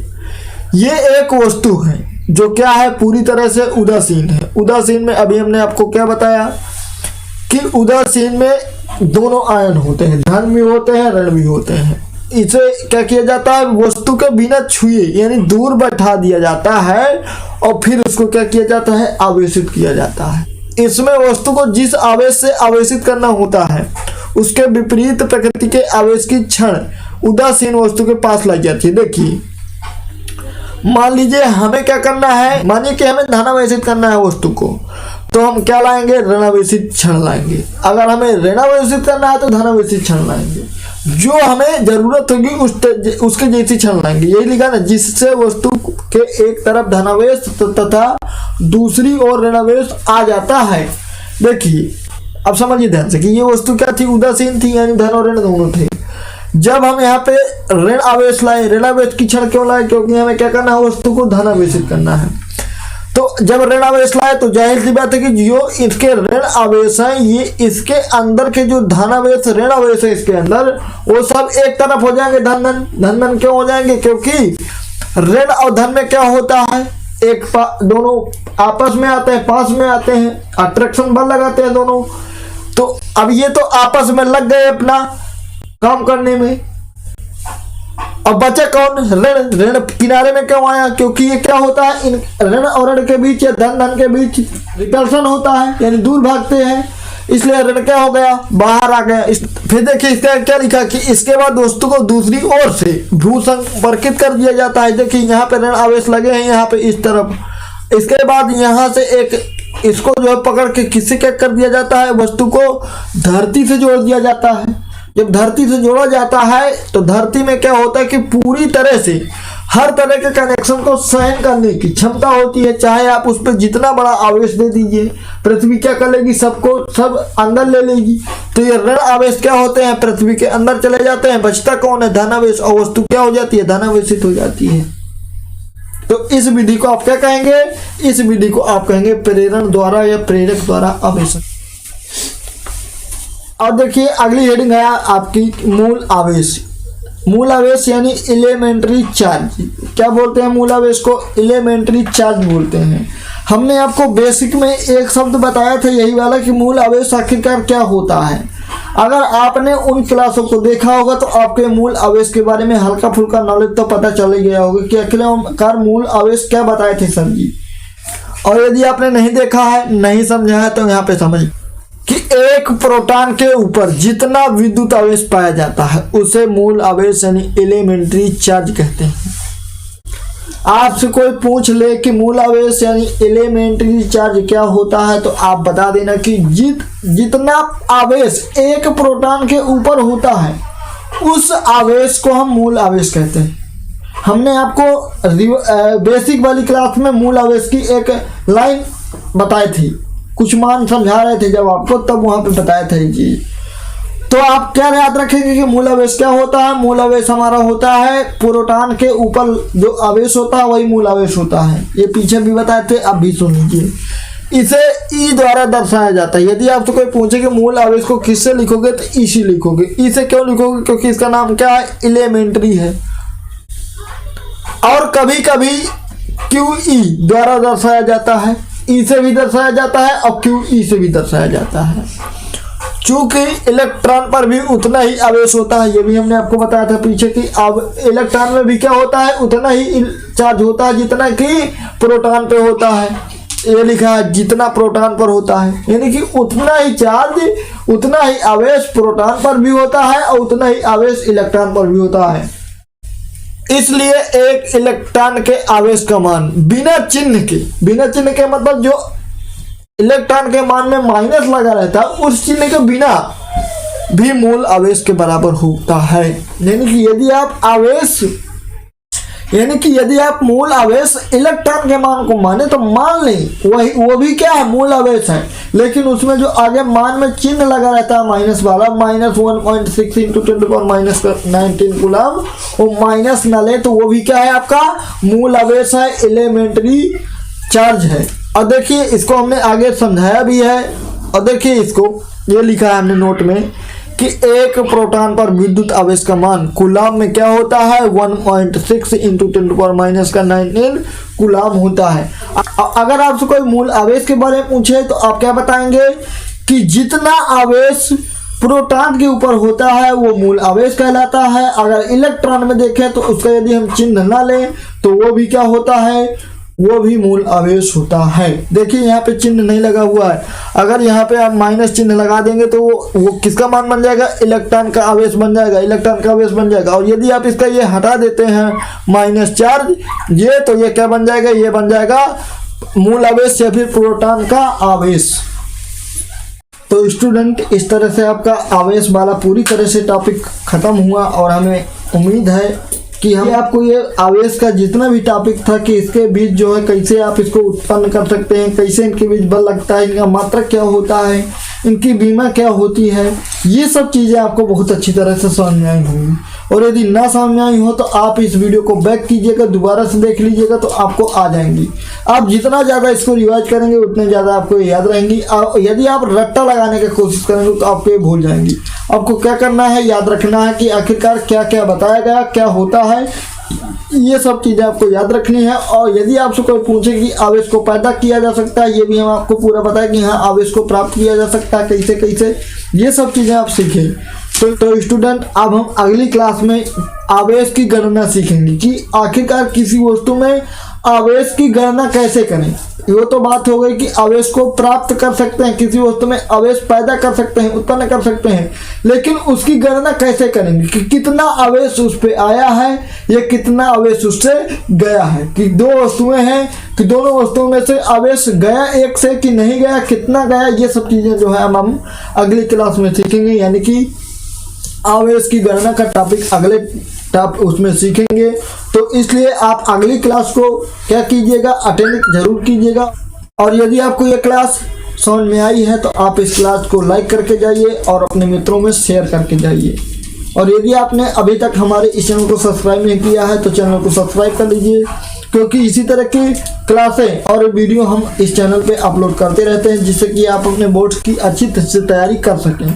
ये एक वस्तु है जो क्या है, पूरी तरह से उदासीन है। उदासीन में अभी हमने आपको क्या बताया कि उदासीन में दोनों आयन होते हैं, धन भी होते हैं, ऋण भी होते हैं। इसे क्या किया जाता है, वस्तु के बिना छुए यानी दूर बैठा दिया जाता है और फिर उसको क्या किया जाता है, आवेशित किया जाता है। इसमें वस्तु को जिस आवेश से आवेशित करना होता है उसके विपरीत प्रकृति के आवेश की क्षण उदासीन वस्तु के पास लाई जाती है। देखिए, मान लीजिए हमें क्या करना है, मानिए कि हमें धनावेशित करना है वस्तु को, तो हम क्या लाएंगे, ऋणावेशित क्षण लाएंगे। अगर हमें ऋणावेशित करना है तो धनावेशित क्षण लाएंगे। जो हमें जरूरत होगी उसके जैसी क्षण लाएंगे। यही लिखा ना, जिससे वस्तु के एक तरफ धनावेश तथा दूसरी ओर ऋणावेश आ जाता है। देखिए, अब समझिए ध्यान से कि ये वस्तु क्या थी, उदासीन थी, यानी धन और ऋण दोनों थे। जब हम यहाँ पे ऋण आवेश लाए, ऋणावेश की क्षण क्यों लाए, क्योंकि हमें क्या करना है, वस्तु को धनावेशित करना है। तो जब ऋण आवेश लाए तो जाहिर सी बात है कि जो इसके ऋण आवेश हैं, ये इसके अंदर के जो धनावेश ऋण आवेश है इसके अंदर, वो सब एक तरफ हो जाएंगे, धन क्यों हो जाएंगे, क्योंकि ऋण और धन में क्या होता है, दोनों आपस में आते हैं, पास में आते हैं, अट्रैक्शन बल लगाते हैं दोनों। तो अब ये तो आपस में लग गए अपना काम करने में, अब बचा कौन, ऋण। ऋण किनारे में क्यों आया, क्योंकि ये क्या होता है, इन ऋण और ऋण के बीच या धन के बीच रिपल्सन होता है, यानी दूर भागते हैं, इसलिए ऋण क्या हो गया, बाहर आ गया। फिर देखिए इसका क्या लिखा कि इसके बाद वस्तु को दूसरी ओर से भूसंपर्कित कर दिया जाता है। देखिए यहाँ पे ऋण आवेश लगे हैं, यहाँ पे इस तरफ, इसके बाद यहाँ से एक इसको जो है पकड़ के किससे क्या कर दिया जाता है, वस्तु को धरती से जोड़ दिया जाता है। जब धरती से जोड़ा जाता है तो धरती में क्या होता है कि पूरी तरह से हर तरह के कनेक्शन को सहन करने की क्षमता होती है। चाहे आप उस पर जितना बड़ा आवेश दे दीजिए, पृथ्वी क्या कर लेगी, सबको सब अंदर ले लेगी। तो ये ऋण आवेश क्या होते हैं, पृथ्वी के अंदर चले जाते हैं, बचता कौन है, धनावेश, और वस्तु क्या हो जाती है, धनावेशित हो जाती है। तो इस विधि को आप क्या कहेंगे, इस विधि को आप कहेंगे प्रेरण द्वारा या प्रेरक द्वारा आवेशन। और देखिए अगली हेडिंग है आपकी मूल आवेश। मूल आवेश यानी एलिमेंट्री चार्ज। क्या बोलते हैं मूल आवेश को, एलिमेंट्री चार्ज बोलते हैं। हमने आपको बेसिक में एक शब्द बताया था यही वाला कि मूल आवेश आखिरकार क्या होता है। अगर आपने उन क्लासों को देखा होगा तो आपके मूल आवेश के बारे में हल्का फुल्का नॉलेज तो पता चल ही गया होगा कि आखिरकार मूल आवेश क्या बताए थे सर जी। और यदि आपने नहीं देखा है, नहीं समझा है, तो यहाँ पे समझ कि एक प्रोटॉन के ऊपर जितना विद्युत आवेश पाया जाता है उसे मूल आवेश यानी एलिमेंट्री चार्ज कहते हैं। आपसे कोई पूछ ले कि मूल आवेश यानी एलिमेंट्री चार्ज क्या होता है तो आप बता देना कि जितना आवेश एक प्रोटॉन के ऊपर होता है उस आवेश को हम मूल आवेश कहते हैं। हमने आपको बेसिक वाली क्लास में मूल आवेश की एक लाइन बताई थी कुछ मान समझा रहे थे जब आपको, तब वहां पे बताया था जी। तो आप क्या याद रखेंगे कि मूल आवेश क्या होता है? मूल आवेश हमारा होता है प्रोटॉन के ऊपर जो आवेश होता है वही मूल आवेश होता है। ये पीछे भी बताए थे, अब भी सुन लीजिए। इसे ई द्वारा दर्शाया जाता है। यदि आपसे कोई पूछे कि मूल आवेश को किससे लिखोगे तो ई से लिखोगे। ई से क्यों लिखोगे? क्योंकि इसका नाम क्या है? एलिमेंट्री है। और कभी कभी क्यू ई द्वारा दर्शाया जाता है। ई से भी दर्शाया जाता है और क्यू ई से भी दर्शाया जाता है। चूंकि इलेक्ट्रॉन पर भी उतना ही आवेश होता है, ये भी हमने आपको बताया था पीछे कि अब इलेक्ट्रॉन में भी क्या होता है? उतना ही चार्ज होता है जितना कि प्रोटॉन पे होता है। ये लिखा है जितना प्रोटॉन पर होता है, यानी कि उतना ही चार्ज, उतना ही आवेश प्रोटॉन पर भी होता है और उतना ही आवेश इलेक्ट्रॉन पर भी होता है। इसलिए एक इलेक्ट्रॉन के आवेश का मान बिना चिन्ह के मतलब जो इलेक्ट्रॉन के मान में माइनस लगा रहता है उस चिन्ह के बिना भी मूल आवेश के बराबर होता है। यानी कि यदि आप मूल आवेश इलेक्ट्रॉन के मान को माने तो मान लें वो भी क्या है? मूल आवेश है। लेकिन उसमें जो आगे मान में चिन्ह लगा रहता है माइनस वाला, -1.6 × 10⁻19 कूलम, वो माइनस न ले तो वो भी क्या है? आपका मूल आवेश है, एलिमेंट्री चार्ज है। और देखिए इसको हमने आगे समझाया भी है। और देखिए इसको ये लिखा है हमने नोट में कि एक प्रोटॉन पर विद्युत आवेश का मान कूलम में क्या होता है? 1.6 × 10⁻19 कूलम होता है। अगर आपसे कोई मूल आवेश के बारे में पूछे तो आप क्या बताएंगे कि जितना आवेश प्रोटॉन के ऊपर होता है वो मूल आवेश कहलाता है। अगर इलेक्ट्रॉन में देखें तो उसका यदि हम चिन्ह ना लें तो वो भी क्या होता है? वो भी मूल आवेश होता है। देखिए यहाँ पे चिन्ह नहीं लगा हुआ है। अगर यहाँ पे आप माइनस चिन्ह लगा देंगे तो वो किसका मान बन जाएगा? इलेक्ट्रॉन का आवेश बन जाएगा, इलेक्ट्रॉन का आवेश बन जाएगा। और यदि आप इसका ये हटा देते हैं माइनस चार्ज ये, तो ये क्या बन जाएगा? ये बन जाएगा मूल आवेश या फिर प्रोटॉन का आवेश। तो स्टूडेंट, इस तरह से आपका आवेश वाला पूरी तरह से टॉपिक खत्म हुआ और हमें उम्मीद है कि हम आपको ये आवेश का जितना भी टॉपिक था कि इसके बीच जो है कैसे आप इसको उत्पन्न कर सकते हैं, कैसे इनके बीच बल लगता है, इनका मात्रक क्या होता है, इनकी बीमा क्या होती है, ये सब चीज़ें आपको बहुत अच्छी तरह से समझ में आई होंगी। और यदि ना समझ में आई हो तो आप इस वीडियो को बैक कीजिएगा, दोबारा से देख लीजिएगा तो आपको आ जाएंगी। आप जितना ज़्यादा इसको रिवाइज करेंगे उतने ज़्यादा आपको याद रहेंगी। यदि आप रट्टा लगाने की कोशिश करेंगे तो आपको ये भूल जाएंगी। आपको क्या करना है? याद रखना है कि आखिरकार क्या क्या बताया गया, क्या होता है, ये सब चीज़ें आपको याद रखनी है। और यदि आपसे कोई पूछे कि आवेश को पैदा किया जा सकता है, ये भी हम आपको पूरा बताएं कि हाँ आवेश को प्राप्त किया जा सकता है कैसे कैसे, ये सब चीज़ें आप सीखें। तो स्टूडेंट, अब हम अगली क्लास में आवेश की गणना सीखेंगे कि आखिरकार किसी वस्तु में आवेश की गणना कैसे करें। ये तो बात हो गई कि आवेश को प्राप्त कर सकते हैं, किसी वस्तु में आवेश पैदा कर सकते हैं, उत्पन्न कर सकते हैं, लेकिन उसकी गणना कैसे करेंगे कि कितना आवेश उस पे आया है या कितना आवेश उससे गया है। कि दो वस्तुएं हैं कि दोनों वस्तुओं में से आवेश गया एक से कि नहीं गया, कितना गया, ये सब चीज़ें जो है हम अगली क्लास में सीखेंगे। यानी कि आवेश की गणना का टॉपिक अगले उसमें सीखेंगे। तो इसलिए आप अगली क्लास को क्या कीजिएगा? अटेंड जरूर कीजिएगा। और यदि आपको ये क्लास समझ में आई है तो आप इस क्लास को लाइक करके जाइए और अपने मित्रों में शेयर करके जाइए। और यदि आपने अभी तक हमारे इस चैनल को सब्सक्राइब नहीं किया है तो चैनल को सब्सक्राइब कर लीजिए, क्योंकि इसी तरह की क्लासें और वीडियो हम इस चैनल पे अपलोड करते रहते हैं, जिससे कि आप अपने बोर्ड्स की अच्छी तरह से तैयारी कर सकें।